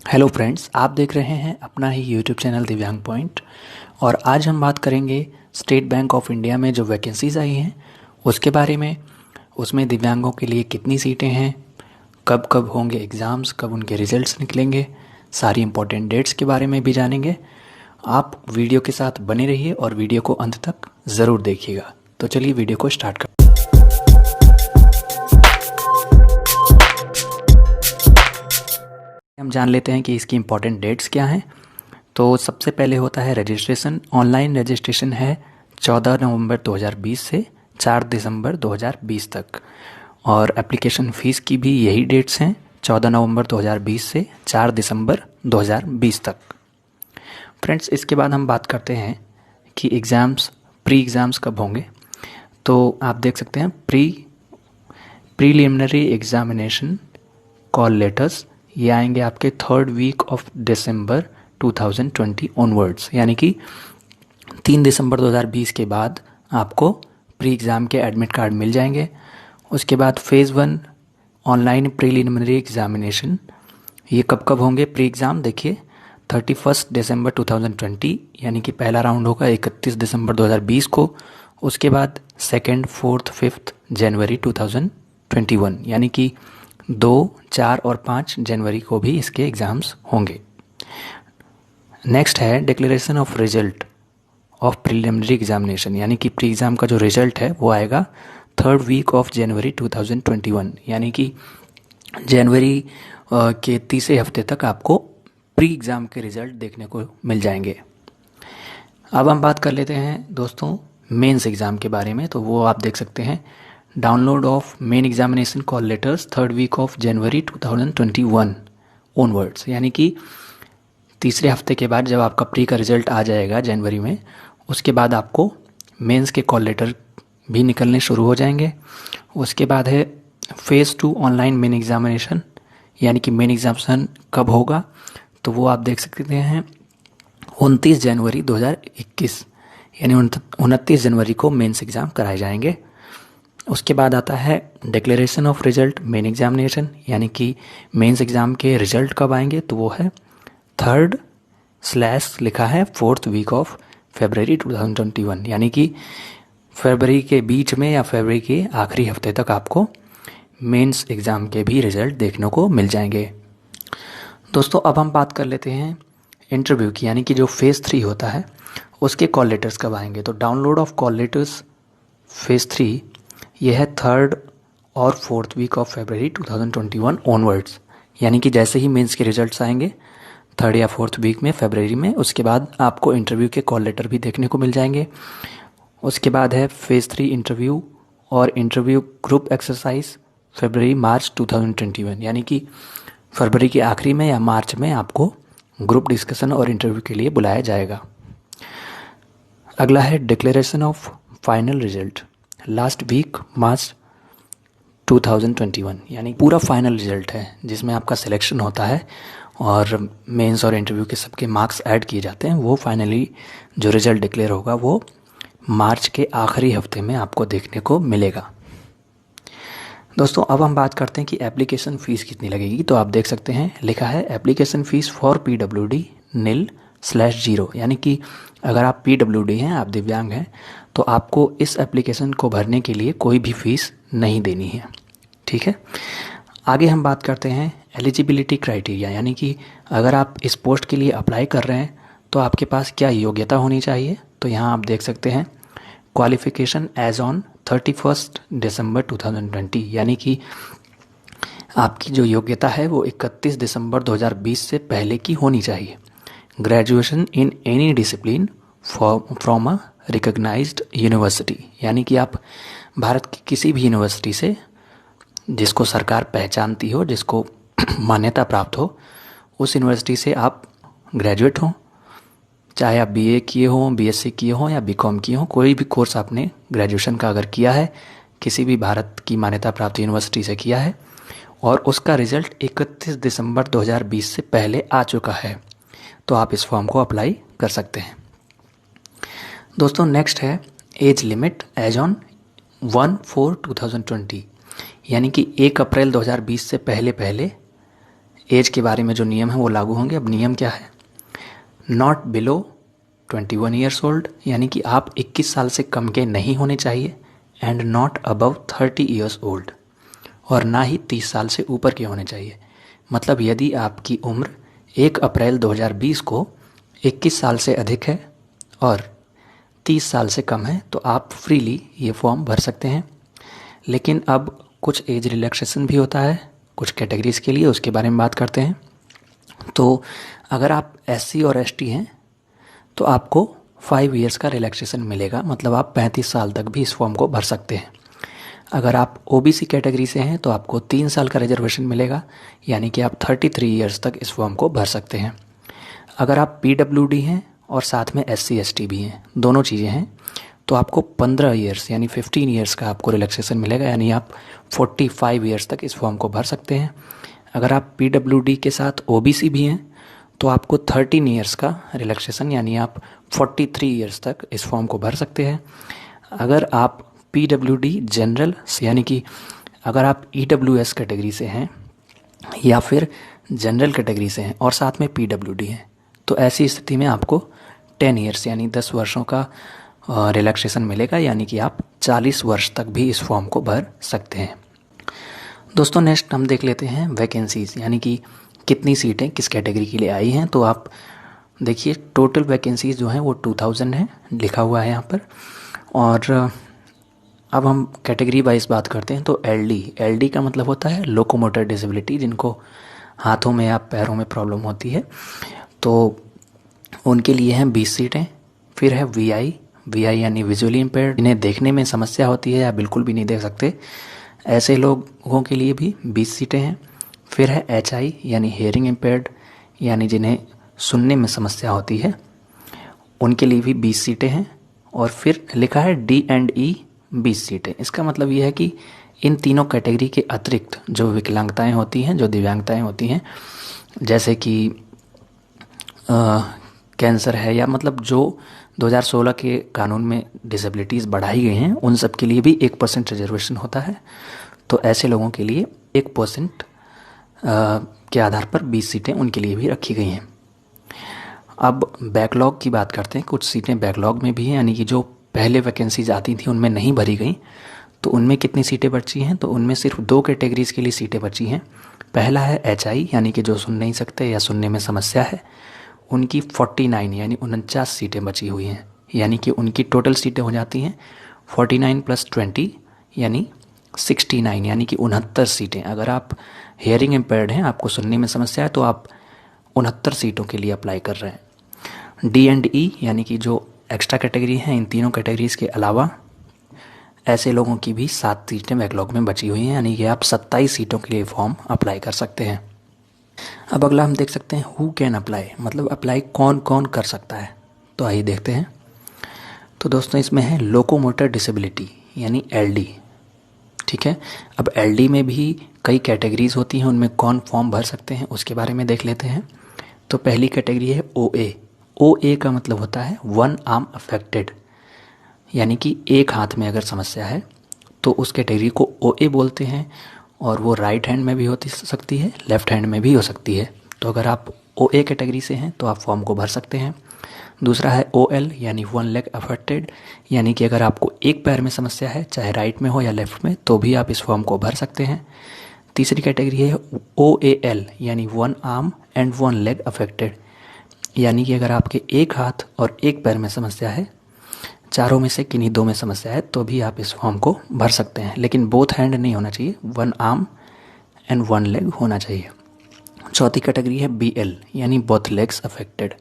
Hello friends, आप देख रहे हैं अपना ही यूट्यूब चैनल दिव्यांग पॉइंट। और आज हम बात करेंगे स्टेट बैंक ऑफ इंडिया में जो वैकेंसीज़ आई हैं उसके बारे में। उसमें दिव्यांगों के लिए कितनी सीटें हैं, कब कब होंगे एग्ज़ाम्स, कब उनके रिजल्ट्स निकलेंगे, सारी इंपॉर्टेंट डेट्स के बारे में भी जानेंगे। आप वीडियो के साथ बने रहिए और वीडियो को अंत तक ज़रूर देखिएगा। तो चलिए वीडियो को स्टार्ट करते हैं। हम जान लेते हैं कि इसकी इम्पॉर्टेंट डेट्स क्या हैं। तो सबसे पहले होता है रजिस्ट्रेशन। ऑनलाइन रजिस्ट्रेशन है 14 नवंबर 2020 से 4 दिसंबर 2020 तक। और एप्लीकेशन फ़ीस की भी यही डेट्स हैं, 14 नवंबर 2020 से 4 दिसंबर 2020 तक। फ्रेंड्स, इसके बाद हम बात करते हैं कि प्री एग्ज़ाम्स कब होंगे। तो आप देख सकते हैं प्रीलिमिनरी एग्जामिनेशन कॉल लेटर्स ये आएंगे आपके 3rd week of December 2020 onwards, यानी कि 3 दिसंबर 2020 के बाद आपको प्री एग्ज़ाम के एडमिट कार्ड मिल जाएंगे। उसके बाद फेज़ 1 ऑनलाइन प्रीलिमिनरी एग्जामिनेशन ये कब कब होंगे प्री एग्ज़ाम देखिए, 31 दिसंबर 2020 यानी कि पहला राउंड होगा 31 दिसंबर 2020 को। उसके बाद 2nd, 4th, 5th जनवरी 2021 यानी कि 2, 4 और 5 जनवरी को भी इसके एग्ज़ाम्स होंगे। नेक्स्ट है declaration of result of preliminary examination, यानी कि प्री एग्ज़ाम का जो रिजल्ट है वो आएगा 3rd वीक ऑफ जनवरी 2021, यानी कि जनवरी के तीसरे हफ्ते तक आपको प्री एग्ज़ाम के रिज़ल्ट देखने को मिल जाएंगे। अब हम बात कर लेते हैं दोस्तों मेंस एग्ज़ाम के बारे में। तो वो आप देख सकते हैं, download of main examination call letters 3rd week of January 2021 onwards, यानी कि तीसरे हफ्ते के बाद जब आपका प्री का रिजल्ट आ जाएगा जनवरी में, उसके बाद आपको मेंस के कॉल लेटर भी निकलने शुरू हो जाएंगे। उसके बाद है फेज़ 2 ऑनलाइन मेन एग्जामिनेशन, यानी कि मेन एग्जामिनेशन कब होगा तो वो आप देख सकते हैं 29 जनवरी 2021, यानी 29 जनवरी को मेंस एग्ज़ाम कराए जाएंगे। उसके बाद आता है declaration of result main examination, यानी कि मेंस एग्ज़ाम के रिजल्ट कब आएंगे तो वो है 3rd/ लिखा है 4th वीक ऑफ फरवरी 2021, यानी कि फरवरी के बीच में या फरवरी के आखिरी हफ्ते तक आपको मेंस एग्ज़ाम के भी रिज़ल्ट देखने को मिल जाएंगे। दोस्तों, अब हम बात कर लेते हैं इंटरव्यू की, यानी कि जो फेज़ 3 होता है उसके कॉल लेटर्स कब आएंगे। तो download of call letters phase 3 यह है 3rd और 4th week of February 2021 onwards, यानी कि जैसे ही मेंस के रिजल्ट्स आएंगे 3rd या 4th वीक में फरवरी में, उसके बाद आपको इंटरव्यू के कॉल लेटर भी देखने को मिल जाएंगे। उसके बाद है फेज़ 3 इंटरव्यू और इंटरव्यू ग्रुप एक्सरसाइज फरवरी मार्च 2021, यानी कि फरवरी के आखिरी में या मार्च में आपको ग्रुप डिस्कशन और इंटरव्यू के लिए बुलाया जाएगा। अगला है declaration of final result last week March 2021, यानी पूरा फाइनल रिजल्ट है जिसमें आपका सिलेक्शन होता है और मेंस और इंटरव्यू के सबके मार्क्स ऐड किए जाते हैं। वो फाइनली जो रिजल्ट डिक्लेयर होगा वो मार्च के आखिरी हफ्ते में आपको देखने को मिलेगा। दोस्तों, अब हम बात करते हैं कि एप्लीकेशन फ़ीस कितनी लगेगी। तो आप देख सकते हैं लिखा है application fees for PWD nil/0, यानी कि अगर आप PWD हैं, आप दिव्यांग हैं, तो आपको इस एप्लीकेशन को भरने के लिए कोई भी फ़ीस नहीं देनी है। ठीक है, आगे हम बात करते हैं एलिजिबिलिटी क्राइटेरिया, यानी कि अगर आप इस पोस्ट के लिए अप्लाई कर रहे हैं तो आपके पास क्या योग्यता होनी चाहिए। तो यहाँ आप देख सकते हैं क्वालिफ़िकेशन एज ऑन 31 दिसंबर 2020, यानी कि आपकी जो योग्यता है वो 31 दिसंबर 2020 से पहले की होनी चाहिए। Graduation in any discipline from a recognised university, यानी कि आप भारत की किसी भी यूनिवर्सिटी से जिसको सरकार पहचानती हो, जिसको मान्यता प्राप्त हो, उस यूनिवर्सिटी से आप ग्रेजुएट हों, चाहे आप BA किए हों, BSc किए हों या BCom किए हों, कोई भी कोर्स आपने ग्रेजुएशन का अगर किया है, किसी भी भारत की मान्यता प्राप्त यूनिवर्सिटी से किया है और उसका रिज़ल्ट 31 दिसंबर 2020 से पहले आ चुका है, तो आप इस फॉर्म को अप्लाई कर सकते हैं। दोस्तों, नेक्स्ट है एज लिमिट एज ऑन 1/4/2020, यानी कि 1 अप्रैल 2020 से पहले एज के बारे में जो नियम है वो लागू होंगे। अब नियम क्या है, नॉट बिलो 21 ईयर्स ओल्ड, यानी कि आप 21 साल से कम के नहीं होने चाहिए, and not above 30 years old, और ना ही 30 साल से ऊपर के होने चाहिए। मतलब यदि आपकी उम्र 1 अप्रैल 2020 को 21 साल से अधिक है और 30 साल से कम है तो आप फ्रीली ये फॉर्म भर सकते हैं। लेकिन अब कुछ एज रिलैक्सेशन भी होता है कुछ कैटेगरीज़ के लिए, उसके बारे में बात करते हैं। तो अगर आप SC और ST हैं तो आपको 5 ईयर्स का रिलैक्सेशन मिलेगा, मतलब आप 35 साल तक भी इस फॉर्म को भर सकते हैं। अगर आप OBC कैटेगरी से हैं तो आपको 3 साल का रिजर्वेशन मिलेगा, यानी कि आप 33 ईयर्स तक इस फॉर्म को भर सकते हैं। अगर आप PWD हैं और साथ में SC ST भी हैं, दोनों चीज़ें हैं, तो आपको 15 ईयर्स यानी 15 ईयर्स का आपको रिलैक्सेशन मिलेगा, यानी आप 45 ईयर्स तक इस फॉर्म को भर सकते हैं। अगर आप PWD के साथ OBC भी हैं तो आपको 13 ईयर्स का रिलैक्सेशन, यानी आप 43 ईयर्स तक इस फॉर्म को भर सकते हैं। अगर आप PWD जनरल यानी कि अगर आप EWS कैटेगरी से हैं या फिर जनरल कैटेगरी से हैं और साथ में PWD हैं, तो ऐसी स्थिति में आपको 10 ईयर्स यानी 10 वर्षों का रिलैक्सेशन मिलेगा, यानी कि आप 40 वर्ष तक भी इस फॉर्म को भर सकते हैं। दोस्तों नेक्स्ट हम देख लेते हैं वैकेंसीज़, यानी कि कितनी सीटें किस कैटेगरी के लिए आई हैं। तो आप देखिए टोटल वैकेंसीज़ जो हैं वो 2000 है, लिखा हुआ है यहाँ पर। और अब हम कैटेगरी वाइज बात करते हैं। तो LD का मतलब होता है लोकोमोटर डिसेबिलिटी, जिनको हाथों में या पैरों में प्रॉब्लम होती है, तो उनके लिए हैं 20 सीटें। फिर है VI यानी विजुअली इम्पेयर्ड, जिन्हें देखने में समस्या होती है या बिल्कुल भी नहीं देख सकते, ऐसे लोगों के लिए भी 20 सीटें हैं। फिर है HI यानी हेयरिंग इम्पेयर्ड, यानी जिन्हें सुनने में समस्या होती है, उनके लिए भी 20 सीटें हैं। और फिर लिखा है D&E 20 सीटें। इसका मतलब यह है कि इन तीनों कैटेगरी के अतिरिक्त जो विकलांगताएं होती हैं, जो दिव्यांगताएं होती हैं, जैसे कि कैंसर है, या मतलब जो 2016 के कानून में डिसेबिलिटीज़ बढ़ाई गई हैं, उन सब के लिए भी 1% रिजर्वेशन होता है। तो ऐसे लोगों के लिए 1% के आधार पर 20 सीटें उनके लिए भी रखी गई हैं। अब बैकलॉग की बात करते हैं। कुछ सीटें बैकलॉग में भी हैं, यानी कि जो पहले वैकेंसीज आती थी उनमें नहीं भरी गई, तो उनमें कितनी सीटें बची हैं। तो उनमें सिर्फ 2 कैटेगरीज़ के लिए सीटें बची हैं। पहला है HI यानी कि जो सुन नहीं सकते या सुनने में समस्या है, उनकी 49 यानी 49 सीटें बची हुई हैं, यानी कि उनकी टोटल सीटें हो जाती हैं 49 + 20 यानी 69, यानी कि 69 सीटें। अगर आप हेयरिंग इम्पेयर्ड हैं, आपको सुनने में समस्या है, तो आप 69 सीटों के लिए अप्लाई कर रहे हैं। D&E यानी कि जो एक्स्ट्रा कैटेगरी हैं, इन तीनों कैटेगरीज़ के अलावा ऐसे लोगों की भी 7 सीटें बैकलॉग में बची हुई हैं, यानी कि आप 27 सीटों के लिए फॉर्म अप्लाई कर सकते हैं। अब अगला हम देख सकते हैं हु कैन अप्लाई, मतलब अप्लाई कौन कौन कर सकता है। तो आइए देखते हैं। तो दोस्तों इसमें है लोकोमोटर डिसेबिलिटी यानी LD, ठीक है। अब LD में भी कई कैटेगरीज़ होती हैं, उनमें कौन फॉर्म भर सकते हैं उसके बारे में देख लेते हैं। तो पहली कैटेगरी है OA का मतलब होता है 1 आर्म अफेक्टेड, यानी कि एक हाथ में अगर समस्या है तो उस कैटेगरी को OA बोलते हैं, और वो राइट हैंड में भी हो सकती है, लेफ्ट हैंड में भी हो सकती है। तो अगर आप OA कैटेगरी से हैं तो आप फॉर्म को भर सकते हैं। दूसरा है OL यानी 1 लेग अफेक्टेड, यानी कि अगर आपको एक पैर में समस्या है, चाहे राइट में हो या लेफ्ट में, तो भी आप इस फॉर्म को भर सकते हैं। तीसरी कैटेगरी है OAL यानी 1 आर्म एंड 1 लेग अफेक्टेड, यानी कि अगर आपके एक हाथ और एक पैर में समस्या है, चारों में से किन्हीं 2 में समस्या है, तो भी आप इस फॉर्म को भर सकते हैं। लेकिन बोथ हैंड नहीं होना चाहिए, 1 आर्म एंड 1 लेग होना चाहिए। चौथी कैटेगरी है BL यानी both legs affected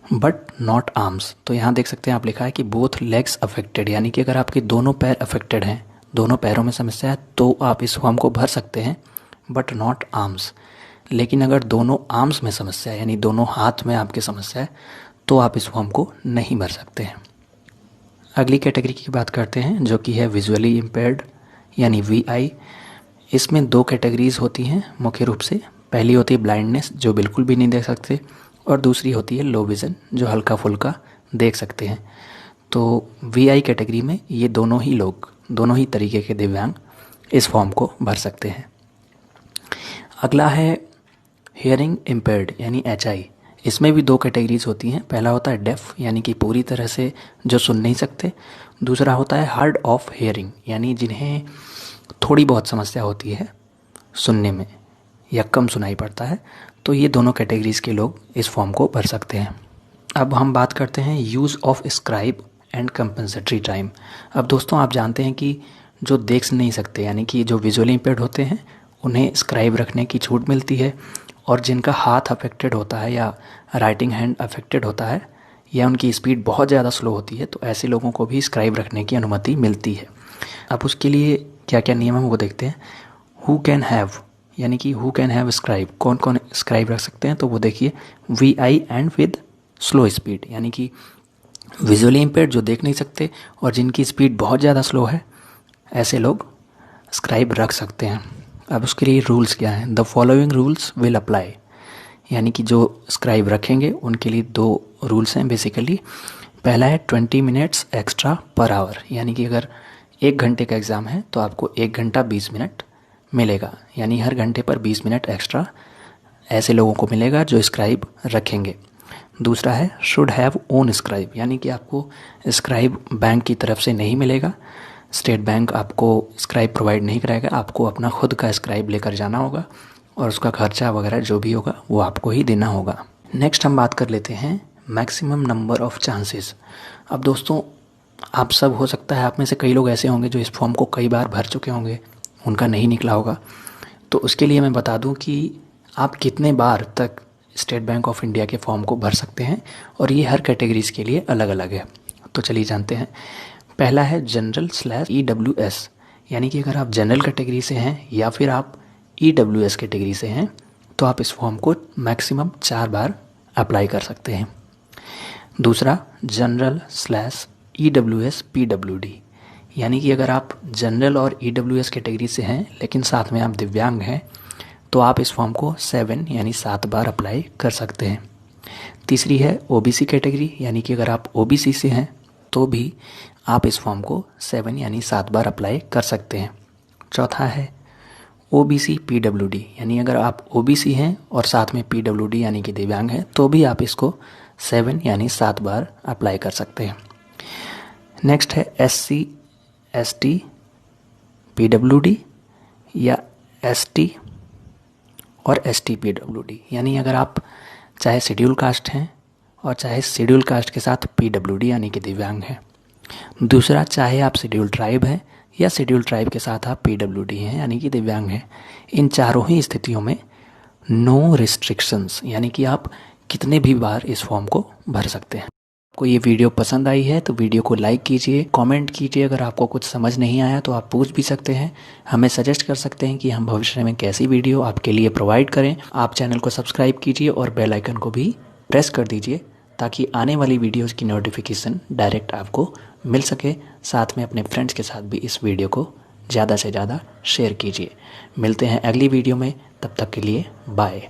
but not arms. तो यहाँ देख सकते हैं आप लिखा है कि बोथ लेग्स अफेक्टेड, यानी कि अगर आपके दोनों पैर अफेक्टेड हैं, दोनों पैरों में समस्या है, तो आप इस फॉर्म को भर सकते हैं, बट नॉट आर्म्स। लेकिन अगर दोनों आर्म्स में समस्या है, यानी दोनों हाथ में आपके समस्या है, तो आप इस फॉर्म को नहीं भर सकते हैं। अगली कैटेगरी की बात करते हैं जो कि है विजुअली इम्पेयर्ड यानी VI। इसमें 2 कैटेगरीज़ होती हैं मुख्य रूप से। पहली होती है ब्लाइंडनेस, जो बिल्कुल भी नहीं देख सकते, और दूसरी होती है लो विज़न, जो हल्का फुल्का देख सकते हैं। तो VI कैटेगरी में ये दोनों ही लोग, दोनों ही तरीके के दिव्यांग इस फॉर्म को भर सकते हैं। अगला है हेयरिंग इम्पेयर्ड यानी HI, इसमें भी दो कैटेगरीज होती हैं। पहला होता है डेफ यानी कि पूरी तरह से जो सुन नहीं सकते। दूसरा होता है हार्ड ऑफ हेयरिंग यानी जिन्हें थोड़ी बहुत समस्या होती है सुनने में या कम सुनाई पड़ता है। तो ये दोनों कैटेगरीज के लोग इस फॉर्म को भर सकते हैं। अब हम बात करते हैं use of scribe and compensatory time. अब दोस्तों आप जानते हैं कि जो देख नहीं सकते यानी कि जो विजुअली इम्पेयर्ड होते हैं उन्हें स्क्राइब रखने की छूट मिलती है, और जिनका हाथ अफेक्टेड होता है या राइटिंग हैंड अफेक्टेड होता है या उनकी स्पीड बहुत ज़्यादा स्लो होती है तो ऐसे लोगों को भी स्क्राइब रखने की अनुमति मिलती है। अब उसके लिए क्या क्या नियम है वो देखते हैं। हु कैन हैव यानी कि हु कैन हैव स्क्राइब, कौन कौन स्क्राइब रख सकते हैं, तो वो देखिए VI and with slow speed यानी कि विजुअली इम्पेयर्ड जो देख नहीं सकते और जिनकी स्पीड बहुत ज़्यादा स्लो है, ऐसे लोग स्क्राइब रख सकते हैं। अब उसके लिए रूल्स क्या हैं। The following rules will apply, यानी कि जो स्क्राइब रखेंगे उनके लिए दो रूल्स हैं बेसिकली। पहला है 20 मिनट्स एक्स्ट्रा पर आवर, यानी कि अगर 1 घंटे का एग्ज़ाम है तो आपको 1 घंटा 20 मिनट मिलेगा, यानी हर घंटे पर 20 मिनट एक्स्ट्रा ऐसे लोगों को मिलेगा जो स्क्राइब रखेंगे। दूसरा है शुड हैव ओन स्क्राइब, यानी कि आपको स्क्राइब बैंक की तरफ से नहीं मिलेगा। स्टेट बैंक आपको स्क्राइब प्रोवाइड नहीं कराएगा, आपको अपना खुद का स्क्राइब लेकर जाना होगा और उसका खर्चा वगैरह जो भी होगा वो आपको ही देना होगा। नेक्स्ट हम बात कर लेते हैं मैक्सिमम नंबर ऑफ चांसेस। अब दोस्तों आप सब हो सकता है आप में से कई लोग ऐसे होंगे जो इस फॉर्म को कई बार भर चुके होंगे, उनका नहीं निकला होगा। तो उसके लिए मैं बता दूं कि आप कितने बार तक स्टेट बैंक ऑफ इंडिया के फॉर्म को भर सकते हैं, और ये हर कैटेगरीज के लिए अलग अलग है। तो चलिए जानते हैं। पहला है जनरल/EWS, यानी कि अगर आप जनरल कैटेगरी से हैं या फिर आप EWS कैटेगरी से हैं तो आप इस फॉर्म को मैक्सिमम 4 बार अप्लाई कर सकते हैं। दूसरा जनरल/EWS PWD, यानी कि अगर आप जनरल और EWS कैटेगरी से हैं लेकिन साथ में आप दिव्यांग हैं तो आप इस फॉर्म को 7 यानी 7 बार अप्लाई कर सकते हैं। तीसरी है OBC कैटेगरी, यानी कि अगर आप OBC से हैं तो भी आप इस फॉर्म को 7 यानी 7 बार अप्लाई कर सकते हैं। चौथा है OBC PWD, यानी अगर आप OBC हैं और साथ में PWD यानी कि दिव्यांग हैं तो भी आप इसको 7 यानी 7 बार अप्लाई कर सकते हैं। नेक्स्ट है SC ST PWD या ST और ST PWD, यानी अगर आप चाहे शेड्यूल कास्ट हैं और चाहे शेड्यूल कास्ट के साथ PWD यानी कि दिव्यांग हैं। दूसरा, चाहे आप शेड्यूल ट्राइब हैं या शेड्यूल ट्राइब के साथ आप PWD हैं यानी कि दिव्यांग हैं। इन चारों ही स्थितियों में नो रिस्ट्रिक्शंस, यानी कि आप कितने भी बार इस फॉर्म को भर सकते हैं। आपको ये वीडियो पसंद आई है तो वीडियो को लाइक कीजिए, कमेंट कीजिए। अगर आपको कुछ समझ नहीं आया तो आप पूछ भी सकते हैं, हमें सजेस्ट कर सकते हैं कि हम भविष्य में कैसी वीडियो आपके लिए प्रोवाइड करें। आप चैनल को सब्सक्राइब कीजिए और बेल आइकन को भी प्रेस कर दीजिए ताकि आने वाली वीडियोज़ की नोटिफिकेशन डायरेक्ट आपको मिल सके। साथ में अपने फ्रेंड्स के साथ भी इस वीडियो को ज़्यादा से ज़्यादा शेयर कीजिए। मिलते हैं अगली वीडियो में, तब तक के लिए बाय।